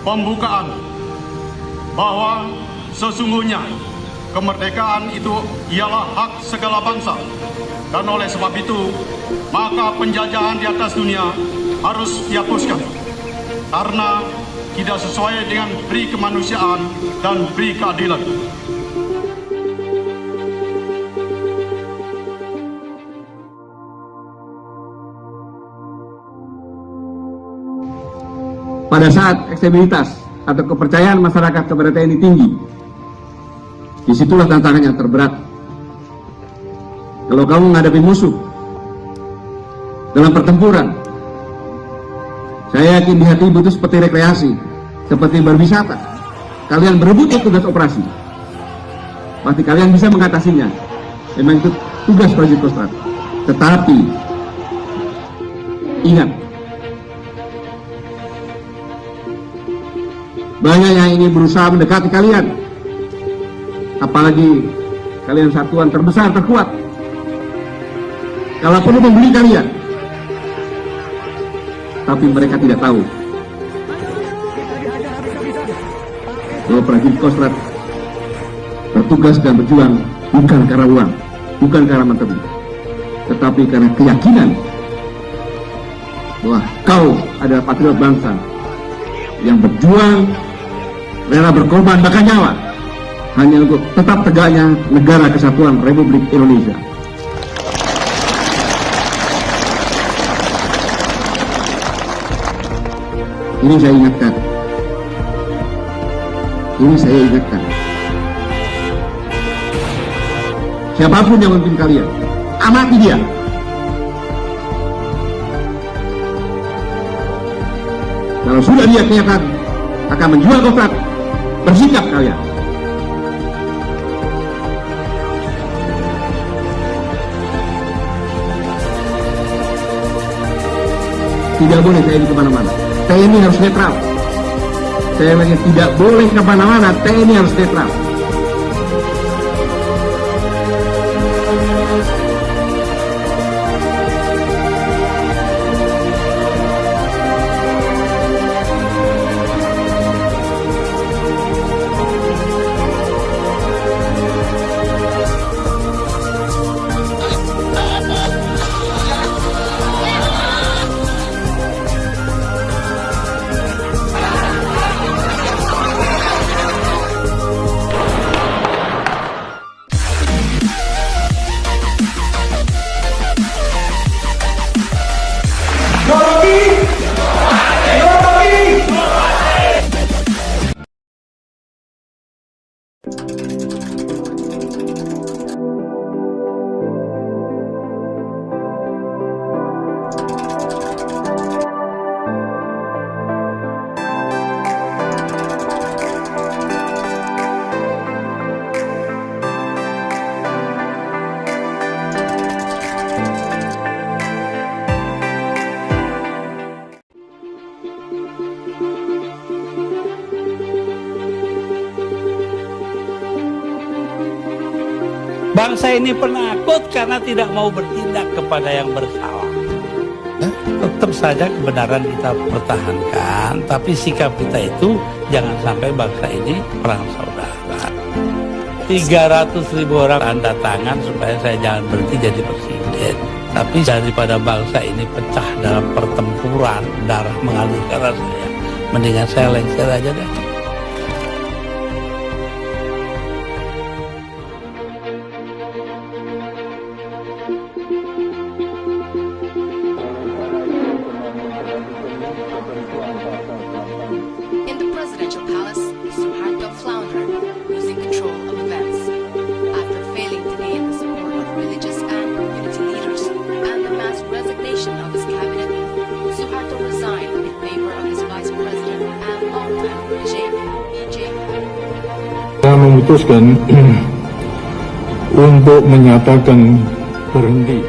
pembukaan bahwa sesungguhnya kemerdekaan itu ialah hak segala bangsa, dan oleh sebab itu maka penjajahan di atas dunia harus dihapuskan karena tidak sesuai dengan pri kemanusiaan dan pri keadilan. Pada saat akseptabilitas atau kepercayaan masyarakat kepada TNI tinggi, disitulah tantangan yang terberat. Kalau kamu menghadapi musuh dalam pertempuran, saya yakin di hati ibu itu seperti rekreasi, seperti berwisata. Kalian berebut tugas operasi, pasti kalian bisa mengatasinya. Memang itu tugas prajurit Kostrad. Tetapi ingat, banyak yang ingin berusaha mendekati kalian, apalagi kalian satuan terbesar, terkuat. Kalau perlu membeli kalian, tapi mereka tidak tahu bahwa prajurit Kostrad bertugas dan berjuang bukan karena uang, bukan karena materi, tetapi karena keyakinan bahwa kau adalah patriot bangsa yang berjuang, rela berkorban bahkan nyawa hanya untuk tetap tegaknya negara kesatuan Republik Indonesia. Ini saya ingatkan. Siapapun yang memimpin kalian, amati dia. Kalau sudah dia kelihatan akan menjual Kostrad, bersikap kalian. Tidak boleh TNI kemana-mana. TNI harus netral. Saya lagi tidak boleh kemana-mana. TNI harus netral. Bangsa ini penakut karena tidak mau bertindak kepada yang bersalah. Tetap saja kebenaran kita pertahankan, tapi sikap kita itu jangan sampai bangsa ini perang saudara. 300.000 orang tanda tangan supaya saya jangan berhenti jadi presiden. Tapi daripada bangsa ini pecah dalam pertempuran, darah mengalir ke arah saya, mendingan saya lengser aja deh. In the presidential palace, Suharto floundered, losing control of events. After failing to gain the support of religious and community leaders and the mass resignation of his cabinet, Suharto resigned in favor of his vice president and longtime regime, BJ. Saya memutuskan untuk menyatakan berhenti.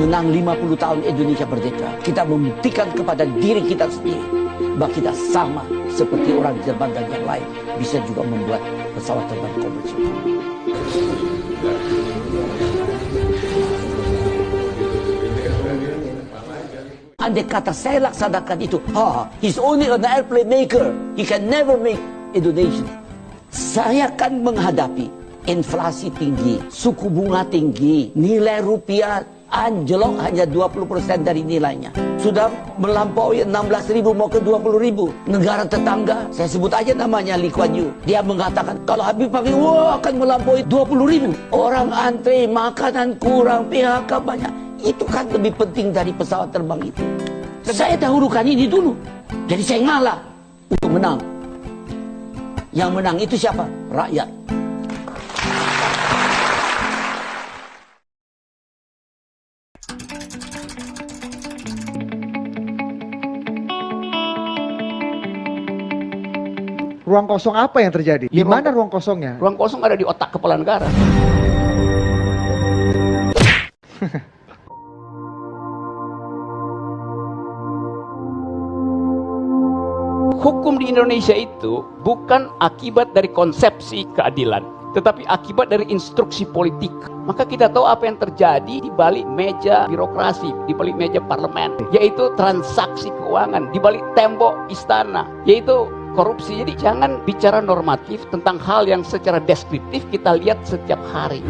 menang 50 tahun Indonesia merdeka, kita membuktikan kepada diri kita sendiri bahwa kita sama seperti orang Jerman dan yang lain bisa juga membuat pesawat terbang komersial. Andai kata saya laksanakan itu, he's only an airplane maker, he can never make Indonesia. Saya akan menghadapi inflasi tinggi, suku bunga tinggi, nilai rupiah anjlok hanya 20% dari nilainya. Sudah melampaui 16.000 mau ke 20.000. Negara tetangga, saya sebut aja namanya Lee Kuan Yew. Dia mengatakan kalau Habib pakai akan melampaui 20.000. Orang antre, makanan kurang, PHK banyak. Itu kan lebih penting dari pesawat terbang itu. Saya dahulukan ini dulu. Jadi saya ngalah untuk menang. Yang menang itu siapa? Rakyat. Ruang kosong apa yang terjadi? Di mana ruang kosongnya? Ruang kosong ada di otak kepala negara. Hukum di Indonesia itu bukan akibat dari konsepsi keadilan, tetapi akibat dari instruksi politik. Maka kita tahu apa yang terjadi di balik meja birokrasi, di balik meja parlemen, yaitu transaksi keuangan, di balik tembok istana, yaitu korupsi. Jadi jangan bicara normatif tentang hal yang secara deskriptif kita lihat setiap hari.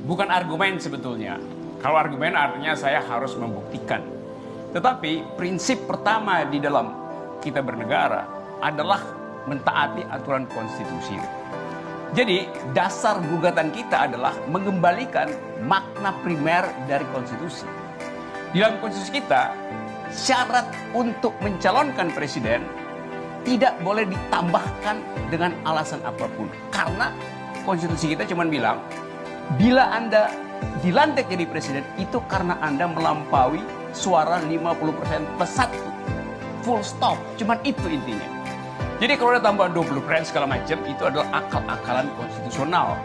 Bukan argumen sebetulnya. Kalau argumen artinya saya harus membuktikan. Tetapi prinsip pertama di dalam kita bernegara adalah mentaati aturan konstitusi. Jadi dasar gugatan kita adalah mengembalikan makna primer dari konstitusi. Di dalam konstitusi kita, syarat untuk mencalonkan presiden tidak boleh ditambahkan dengan alasan apapun. Karena konstitusi kita cuma bilang, bila Anda dilantik jadi presiden, itu karena Anda melampaui suara 50% plus 1. Full stop, cuman itu intinya. Jadi kalau ada tambahan 20% segala macam, itu adalah akal-akalan konstitusional.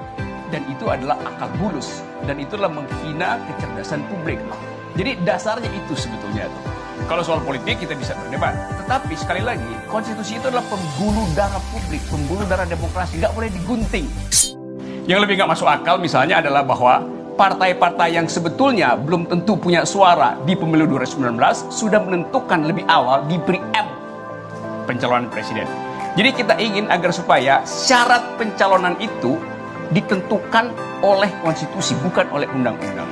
Dan itu adalah akal bulus. Dan itu adalah menghina kecerdasan publik. Jadi dasarnya itu sebetulnya. Kalau soal politik kita bisa berdebat. Tetapi sekali lagi, konstitusi itu adalah pembuluh darah publik, pembuluh darah demokrasi. Nggak boleh digunting. Yang lebih nggak masuk akal misalnya adalah bahwa partai-partai yang sebetulnya belum tentu punya suara di pemilu 2019 sudah menentukan lebih awal di preempt pencalonan presiden. Jadi kita ingin agar supaya syarat pencalonan itu ditentukan oleh konstitusi, bukan oleh undang-undang.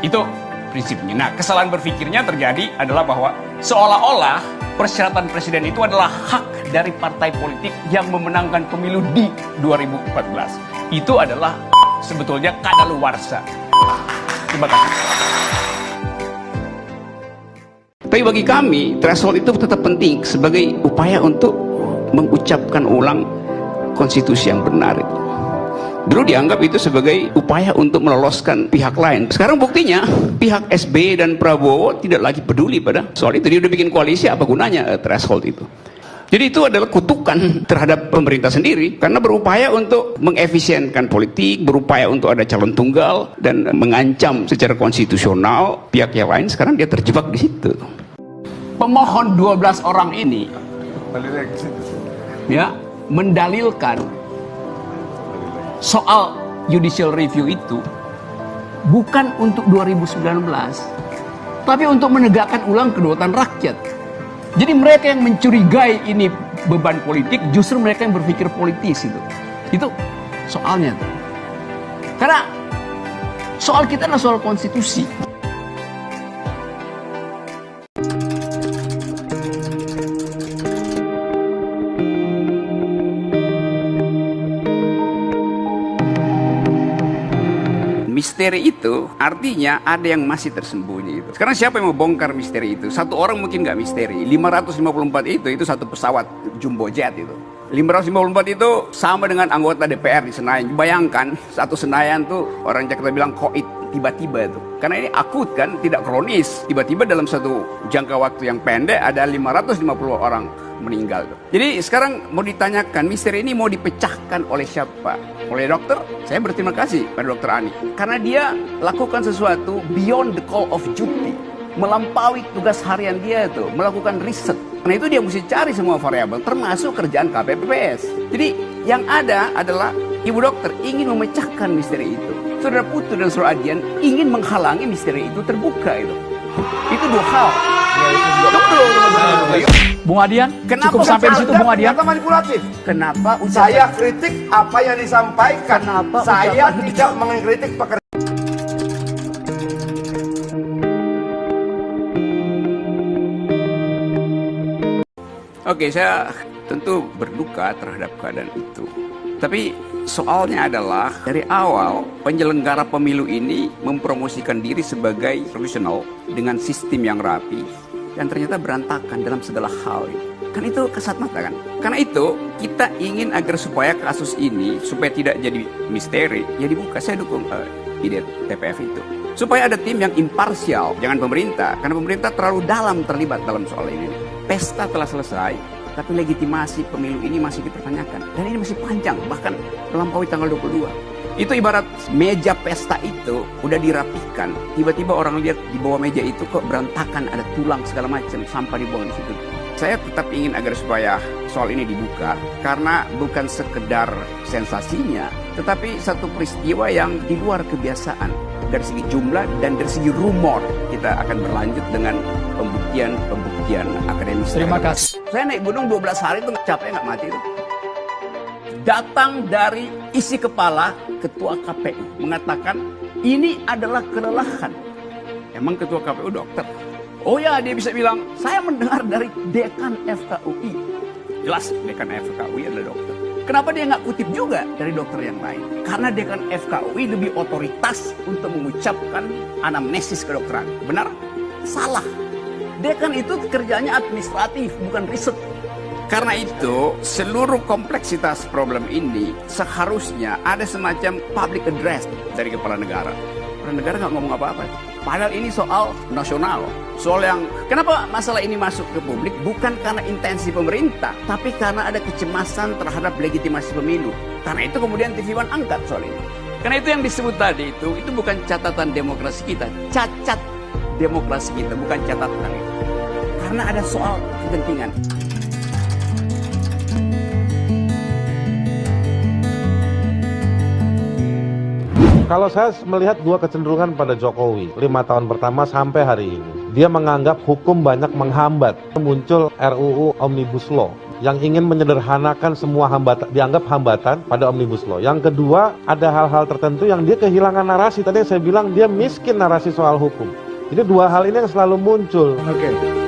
Itu prinsipnya. Nah, kesalahan berpikirnya terjadi adalah bahwa seolah-olah persyaratan presiden itu adalah hak dari partai politik yang memenangkan pemilu di 2014. Itu adalah sebetulnya kadaluwarsa. Terima kasih. Tapi bagi kami, threshold itu tetap penting sebagai upaya untuk mengucapkan ulang konstitusi yang benar. Dulu dianggap itu sebagai upaya untuk meloloskan pihak lain. Sekarang buktinya, pihak SBY dan Prabowo tidak lagi peduli pada soal itu. Dia udah bikin koalisi, apa gunanya threshold itu? Jadi itu adalah kutukan terhadap pemerintah sendiri, karena berupaya untuk mengefisienkan politik, berupaya untuk ada calon tunggal, dan mengancam secara konstitusional pihak yang lain. Sekarang dia terjebak di situ. Pemohon 12 orang ini ya mendalilkan soal judicial review itu bukan untuk 2019, tapi untuk menegakkan ulang kedaulatan rakyat. Jadi mereka yang mencurigai ini beban politik, justru mereka yang berpikir politis itu. Itu soalnya. Karena soal kita adalah soal konstitusi. Misteri itu artinya ada yang masih tersembunyi itu. Sekarang siapa yang mau bongkar misteri itu? Satu orang mungkin nggak misteri. 554 itu satu pesawat jumbo jet itu. 554 itu sama dengan anggota DPR di Senayan. Bayangkan satu Senayan tuh orang Jakarta bilang koit. tiba-tiba itu. Karena ini akut kan, tidak kronis. Tiba-tiba dalam satu jangka waktu yang pendek ada 550 orang meninggal. Jadi sekarang mau ditanyakan, misteri ini mau dipecahkan oleh siapa? Oleh dokter? Saya berterima kasih pada dokter Ani. Karena dia lakukan sesuatu beyond the call of duty. Melampaui tugas harian dia itu, melakukan riset. Karena itu dia mesti cari semua variabel, termasuk kerjaan KPPS. Jadi yang ada adalah ibu dokter ingin memecahkan misteri itu. Saudara Putu dan saudara Adian ingin menghalangi misteri itu terbuka itu. Itu dua hal. Bung Adian, Kenapa cukup sampai di situ Bung Adian. Ternyata manipulatif. Kenapa Saya kritik apa yang disampaikan. Saya tidak mengkritik pekerjaan. Oke, saya tentu berduka terhadap keadaan itu. Tapi soalnya adalah dari awal penyelenggara pemilu ini mempromosikan diri sebagai profesional dengan sistem yang rapi dan ternyata berantakan dalam segala hal. Kan itu kasat mata kan? Karena itu kita ingin agar supaya kasus ini supaya tidak jadi misteri, ya dibuka. Saya dukung ide TPF itu. Supaya ada tim yang imparsial, jangan pemerintah. Karena pemerintah terlalu dalam terlibat dalam soal ini. Pesta telah selesai, tapi legitimasi pemilu ini masih dipertanyakan. Dan ini masih panjang, bahkan melampaui tanggal 22. Itu ibarat meja pesta itu udah dirapikan. Tiba-tiba orang lihat di bawah meja itu kok berantakan, ada tulang segala macam, sampah dibuang di situ. Saya tetap ingin agar supaya soal ini dibuka, karena bukan sekedar sensasinya, tetapi satu peristiwa yang di luar kebiasaan. Dari segi jumlah dan dari segi rumor, kita akan berlanjut dengan pembuktian akademis. Terima kasih. Saya naik gunung 12 hari itu capek nggak mati itu. Datang dari isi kepala ketua KPU mengatakan ini adalah kelelahan. Emang ketua KPU dokter? Oh ya, dia bisa bilang saya mendengar dari dekan FKUI. Jelas dekan FKUI adalah dokter. Kenapa dia nggak kutip juga dari dokter yang lain? Karena dekan FKUI lebih otoritas untuk mengucapkan anamnesis kedokteran. Benar? Salah. Dekan itu kerjanya administratif, bukan riset. Karena itu, seluruh kompleksitas problem ini seharusnya ada semacam public address dari kepala negara. Kepala negara nggak ngomong apa-apa. Padahal ini soal nasional. Soal yang, kenapa masalah ini masuk ke publik? Bukan karena intensi pemerintah, tapi karena ada kecemasan terhadap legitimasi pemilu. Karena itu kemudian TV One angkat soal ini. Karena itu yang disebut tadi itu bukan catatan demokrasi kita. Cacat demokrasi kita, bukan catatan itu. Karena ada soal kegentingan. Kalau saya melihat dua kecenderungan pada Jokowi 5 tahun pertama sampai hari ini. Dia menganggap hukum banyak menghambat. Muncul RUU Omnibus Law yang ingin menyederhanakan semua dianggap hambatan pada Omnibus Law. Yang kedua, ada hal-hal tertentu yang dia kehilangan narasi. Tadi saya bilang dia miskin narasi soal hukum. Jadi dua hal ini yang selalu muncul. Oke.